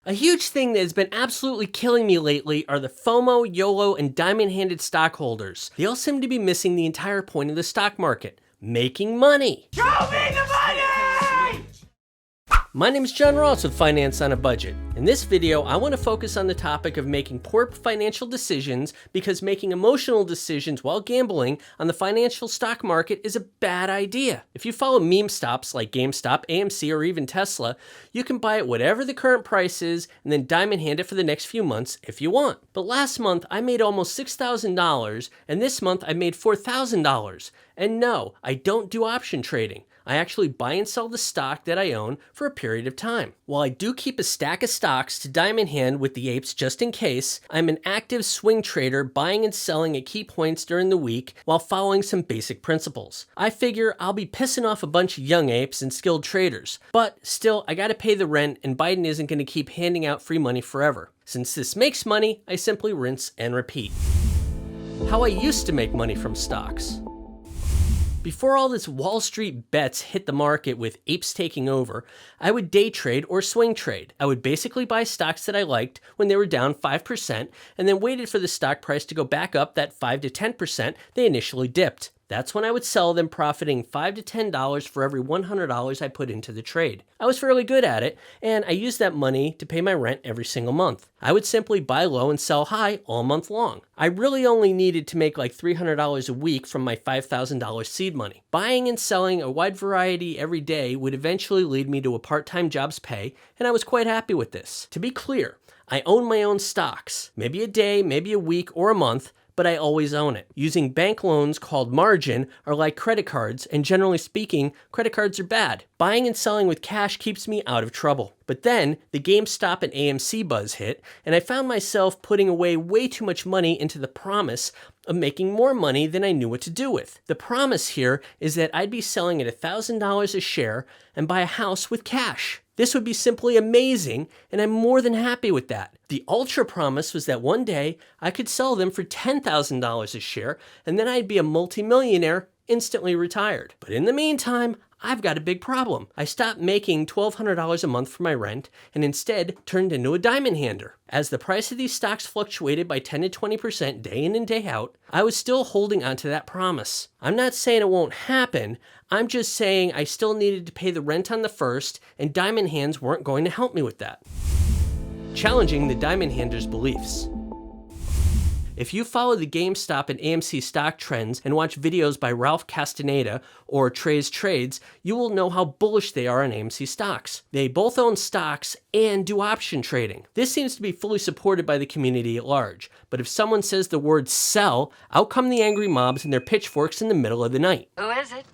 A huge thing that has been absolutely killing me lately are the FOMO, YOLO, and diamond-handed stockholders. They all seem to be missing the entire point of the stock market: making money. Show me the money! My name is John Ross with Finance on a Budget. In this video, I want to focus on the topic of making poor financial decisions because making emotional decisions while gambling on the financial stock market is a bad idea. If you follow meme stocks like GameStop, AMC, or even Tesla, you can buy at whatever the current price is and then diamond hand it for the next few months if you want. But last month, I made almost $6,000, and this month I made $4,000. And no, I don't do option trading. I actually buy and sell the stock that I own for a period of time. While I do keep a stack of stocks to diamond hand with the apes just in case, I'm an active swing trader buying and selling at key points during the week while following some basic principles. I figure I'll be pissing off a bunch of young apes and skilled traders, but still I gotta pay the rent and Biden isn't gonna keep handing out free money forever. Since this makes money, I simply rinse and repeat. How I used to make money from stocks. Before all this Wall Street bets hit the market with apes taking over, I would day trade or swing trade. I would basically buy stocks that I liked when they were down 5% and then waited for the stock price to go back up that 5 to 10% they initially dipped. That's when I would sell them, profiting $5 to $10 for every $100 I put into the trade. I was fairly good at it, and I used that money to pay my rent every single month. I would simply buy low and sell high all month long. I really only needed to make like $300 a week from my $5,000 seed money. Buying and selling a wide variety every day would eventually lead me to a part-time job's pay, and I was quite happy with this. To be clear, I own my own stocks, maybe a day, maybe a week, or a month, but I always own it. Using bank loans called margin are like credit cards, and generally speaking, credit cards are bad. Buying and selling with cash keeps me out of trouble. But then, the GameStop and AMC buzz hit, and I found myself putting away way too much money into the promise of making more money than I knew what to do with. The promise here is that I'd be selling at $1,000 a share and buy a house with cash. This would be simply amazing, and I'm more than happy with that. The ultra promise was that one day I could sell them for $10,000 a share, and then I'd be a multimillionaire, instantly retired. But in the meantime, I've got a big problem. I stopped making $1,200 a month for my rent and instead turned into a diamond hander. As the price of these stocks fluctuated by 10 to 20% day in and day out, I was still holding onto that promise. I'm not saying it won't happen, I'm just saying I still needed to pay the rent on the first, and diamond hands weren't going to help me with that. Challenging the diamond hander's beliefs. If you follow the GameStop and AMC stock trends and watch videos by Ralph Castaneda or Trey's Trades, you will know how bullish they are on AMC stocks. They both own stocks and do option trading. This seems to be fully supported by the community at large. But if someone says the word sell, out come the angry mobs and their pitchforks in the middle of the night. Who is it?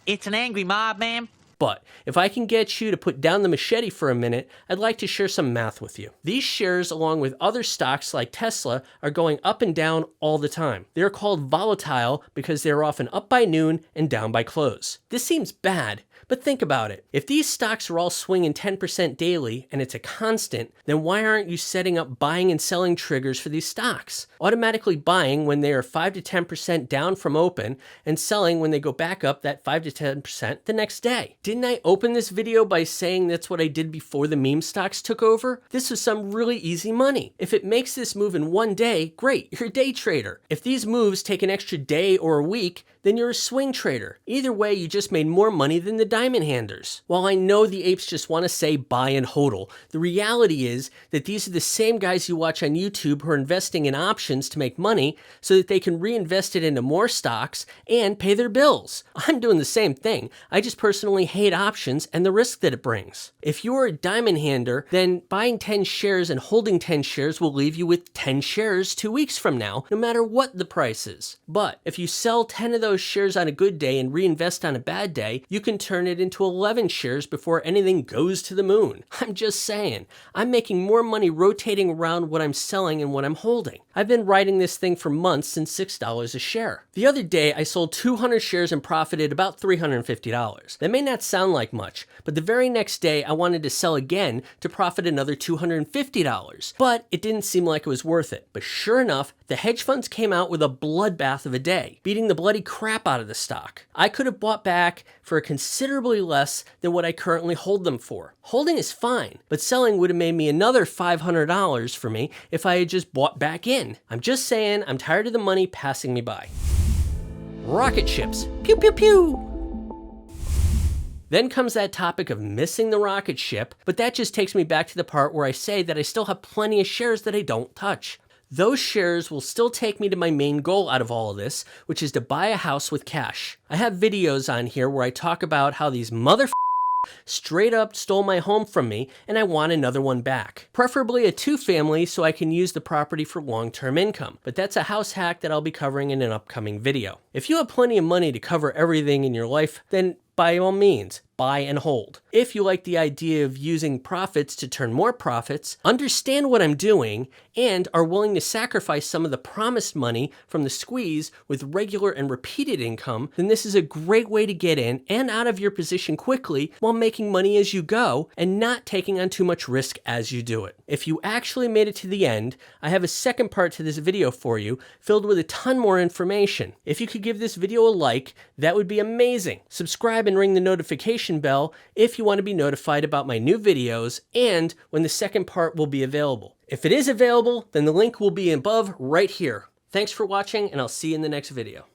It's an angry mob, ma'am. But if I can get you to put down the machete for a minute, I'd like to share some math with you. These shares, along with other stocks like Tesla, are going up and down all the time. They're called volatile because they're often up by noon and down by close. This seems bad, but think about it. If these stocks are all swinging 10% daily and it's a constant, then why aren't you setting up buying and selling triggers for these stocks? Automatically buying when they are 5 to 10% down from open and selling when they go back up that 5 to 10% the next day. Didn't I open this video by saying that's what I did before the meme stocks took over? This was some really easy money. If it makes this move in one day, great, you're a day trader. If these moves take an extra day or a week, then you're a swing trader. Either way, you just made more money than the diamond handers. While I know the apes just want to say buy and hodl, the reality is that these are the same guys you watch on YouTube who are investing in options to make money so that they can reinvest it into more stocks and pay their bills. I'm doing the same thing. I just personally hate options and the risk that it brings. If you're a diamond hander, then buying 10 shares and holding 10 shares will leave you with 10 shares 2 weeks from now, no matter what the price is. But if you sell 10 of those shares on a good day and reinvest on a bad day, you can turn it into 11 shares before anything goes to the moon. I'm just saying, I'm making more money rotating around what I'm selling and what I'm holding. I've been riding this thing for months since $6 a share. The other day, I sold 200 shares and profited about $350. That may not sound like much, but the very next day, I wanted to sell again to profit another $250. But it didn't seem like it was worth it. But sure enough, the hedge funds came out with a bloodbath of a day, beating the bloody crap out of the stock. I could have bought back for a considerable considerably less than what I currently hold them for. Holding is fine, but selling would have made me another $500 for me if I had just bought back in. I'm just saying, I'm tired of the money passing me by. Rocket ships. Pew pew pew. Then comes that topic of missing the rocket ship, but that just takes me back to the part where I say that I still have plenty of shares that I don't touch. Those shares will still take me to my main goal out of all of this, which is to buy a house with cash. I have videos on here where I talk about how these straight up stole my home from me and I want another one back. Preferably a 2-family so I can use the property for long-term income, but that's a house hack that I'll be covering in an upcoming video. If you have plenty of money to cover everything in your life, then by all means, buy and hold. If you like the idea of using profits to turn more profits, understand what I'm doing, and are willing to sacrifice some of the promised money from the squeeze with regular and repeated income, then this is a great way to get in and out of your position quickly while making money as you go and not taking on too much risk as you do it. If you actually made it to the end, I have a second part to this video for you filled with a ton more information. If you could give this video a like, that would be amazing. Subscribe and ring the notification bell if you want to be notified about my new videos and when the second part will be available. If it is available, then the link will be above right here. Thanks for watching, and I'll see you in the next video.